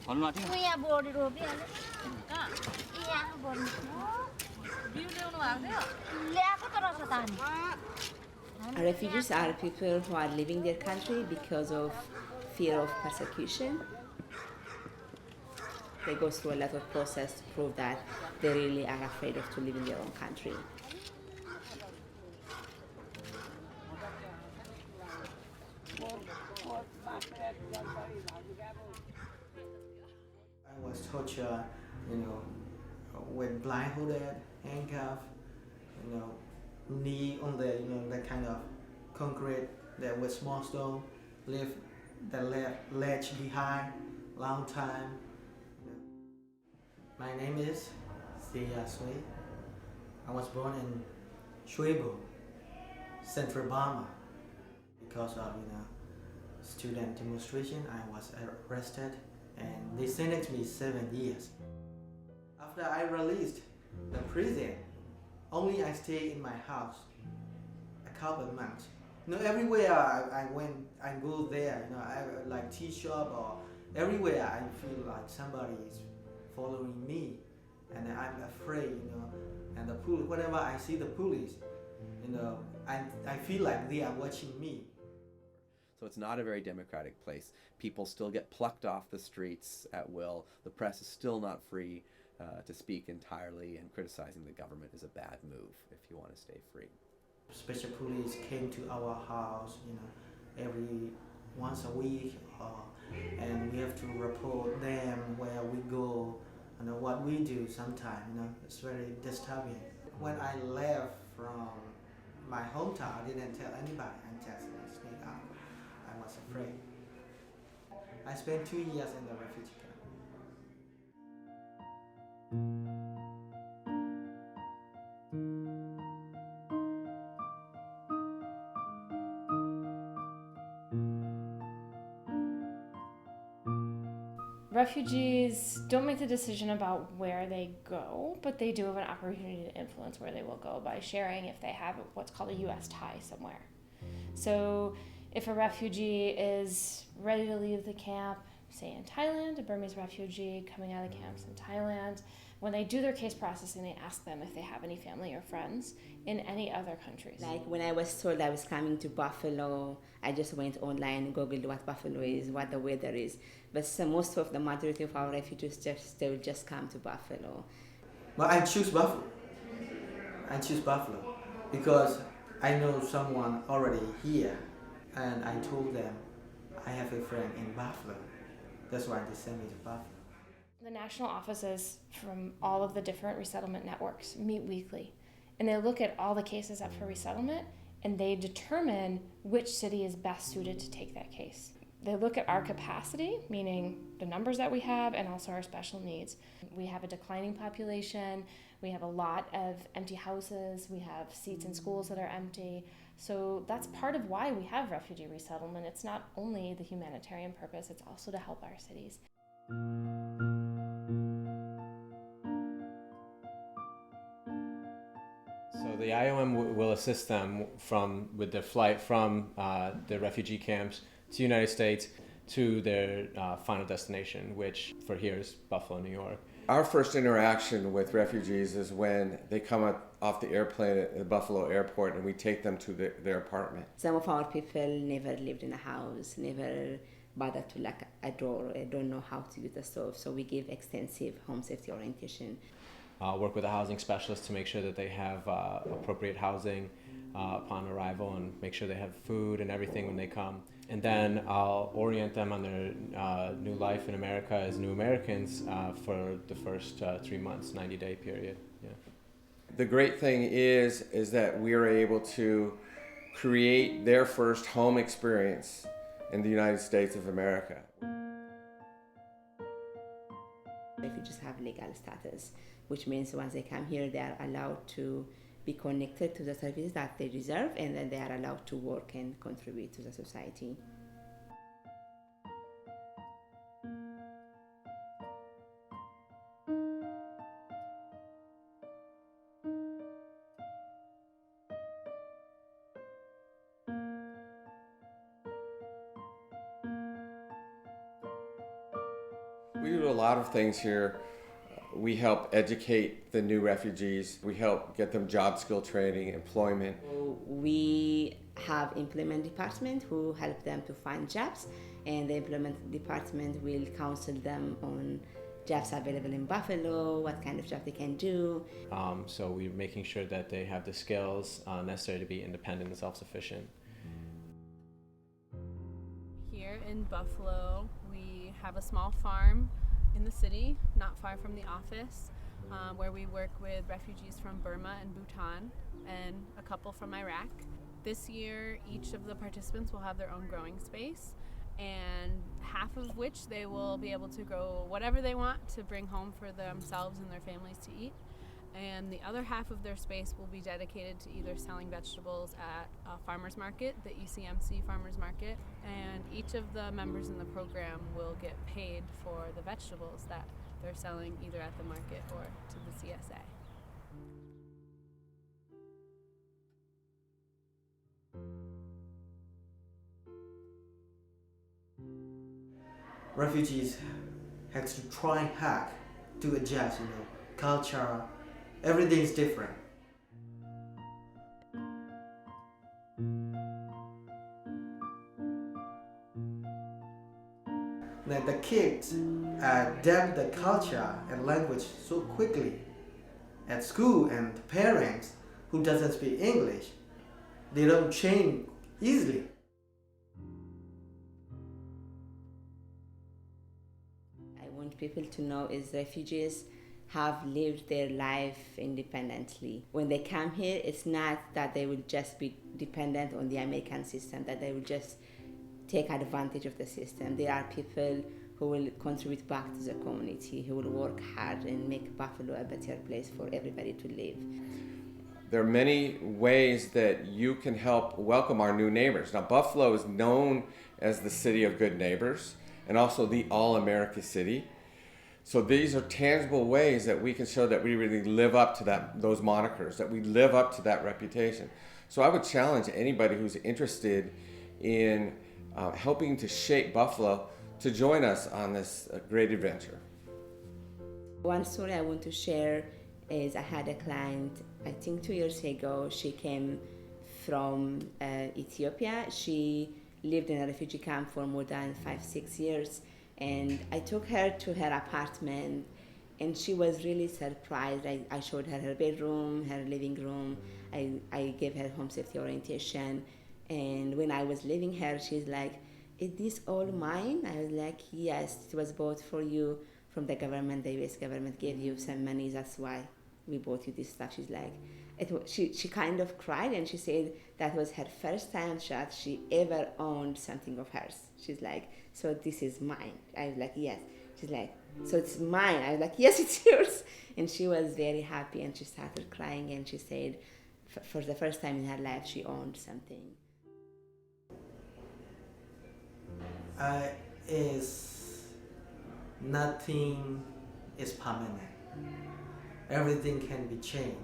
얼마 팅 Kuya body robi ano? Iya body. View leono aaseo? Le ako tara sa tani. Refugees are people who are leaving their country because of fear of persecution. They go through a lot of process to prove that they really are afraid of to live in their own country. I was tortured, with blindfolded, handcuffed, knee on the, that kind of concrete that with small stone, left the ledge behind, long time. My name is Sia Sui. I was born in Shuibu, Central Burma. Because of student demonstration, I was arrested and they sentenced me 7 years. After I released the prison, only I stayed in my house a couple of months. Everywhere I went, I go there. I like tea shop or everywhere. I feel like somebody is following me, and I'm afraid. And the police. Whenever I see the police, I feel like they are watching me. So it's not a very democratic place. People still get plucked off the streets at will. The press is still not free to speak entirely, and criticizing the government is a bad move if you want to stay free. Special police came to our house, every once a week, and we have to report them where we go and what we do sometimes. It's very disturbing. When I left from my hometown, I didn't tell anybody. I just sneaked out. I was afraid. I spent 2 years in the refugee camp. Refugees don't make the decision about where they go, but they do have an opportunity to influence where they will go by sharing if they have what's called a U.S. tie somewhere. So if a refugee is ready to leave the camp, say in Thailand, a Burmese refugee coming out of the camps in Thailand, when they do their case processing, they ask them if they have any family or friends in any other countries. Like when I was told I was coming to Buffalo, I just went online and Googled what Buffalo is, what the weather is. But most of the majority of our refugees they will just come to Buffalo. But I choose Buffalo. Because I know someone already here, and I told them I have a friend in Buffalo. That's why they sent me to Buffalo. The national offices from all of the different resettlement networks meet weekly, and they look at all the cases up for resettlement, and they determine which city is best suited to take that case. They look at our capacity, meaning the numbers that we have, and also our special needs. We have a declining population, we have a lot of empty houses, we have seats in schools that are empty. So that's part of why we have refugee resettlement. It's not only the humanitarian purpose, it's also to help our cities. So the IOM will assist them with their flight from the refugee camps to the United States to their final destination, which for here is Buffalo, New York. Our first interaction with refugees is when they come off the airplane at the Buffalo airport and we take them to their apartment. Some of our people never lived in a house, never bothered to lock a door, don't know how to use the stove, so we give extensive home safety orientation. Work with a housing specialist to make sure that they have appropriate housing upon arrival and make sure they have food and everything when they come. And then I'll orient them on their new life in America as new Americans for the first 3 months, 90-day period. Yeah. The great thing is that we are able to create their first home experience in the United States of America. Refugees have legal status, which means once they come here, they are allowed to be connected to the services that they deserve, and then they are allowed to work and contribute to the society. We do a lot of things here. We help educate the new refugees. We help get them job skill training, employment. We have employment department who help them to find jobs, and the employment department will counsel them on jobs available in Buffalo, what kind of job they can do. So we're making sure that they have the skills necessary to be independent and self-sufficient. Here in Buffalo, we have a small farm in the city, not far from the office, where we work with refugees from Burma and Bhutan and a couple from Iraq. This year, each of the participants will have their own growing space, and half of which they will be able to grow whatever they want to bring home for themselves and their families to eat. And the other half of their space will be dedicated to either selling vegetables at a farmer's market, the ECMC farmer's market, and each of the members in the program will get paid for the vegetables that they're selling either at the market or to the CSA. Refugees have to try hard to adjust, culture, everything is different. Then the kids adapt the culture and language so quickly. At school, and the parents who doesn't speak English, they don't change easily. I want people to know is refugees have lived their life independently. When they come here, it's not that they will just be dependent on the American system, that they will just take advantage of the system. There are people who will contribute back to the community, who will work hard and make Buffalo a better place for everybody to live. There are many ways that you can help welcome our new neighbors. Now, Buffalo is known as the city of good neighbors and also the all-America city. So these are tangible ways that we can show that we really live up to those monikers, that we live up to that reputation. So I would challenge anybody who's interested in helping to shape Buffalo to join us on this great adventure. One story I want to share is I had a client, I think 2 years ago. She came from Ethiopia. She lived in a refugee camp for more than 5-6 years. And I took her to her apartment, and she was really surprised. I showed her her bedroom, her living room. I gave her home safety orientation. And when I was leaving her, she's like, "Is this all mine?" I was like, "Yes, it was bought for you from the government. The US government gave you some money. That's why we bought you this stuff." She's like, she kind of cried, and she said that was her first time that she ever owned something of hers. She's like, "So this is mine." I was like, "Yes." She's like, "So it's mine." I was like, "Yes, it's yours." And she was very happy, and she started crying, and she said for the first time in her life she owned something. Nothing is permanent. Everything can be changed.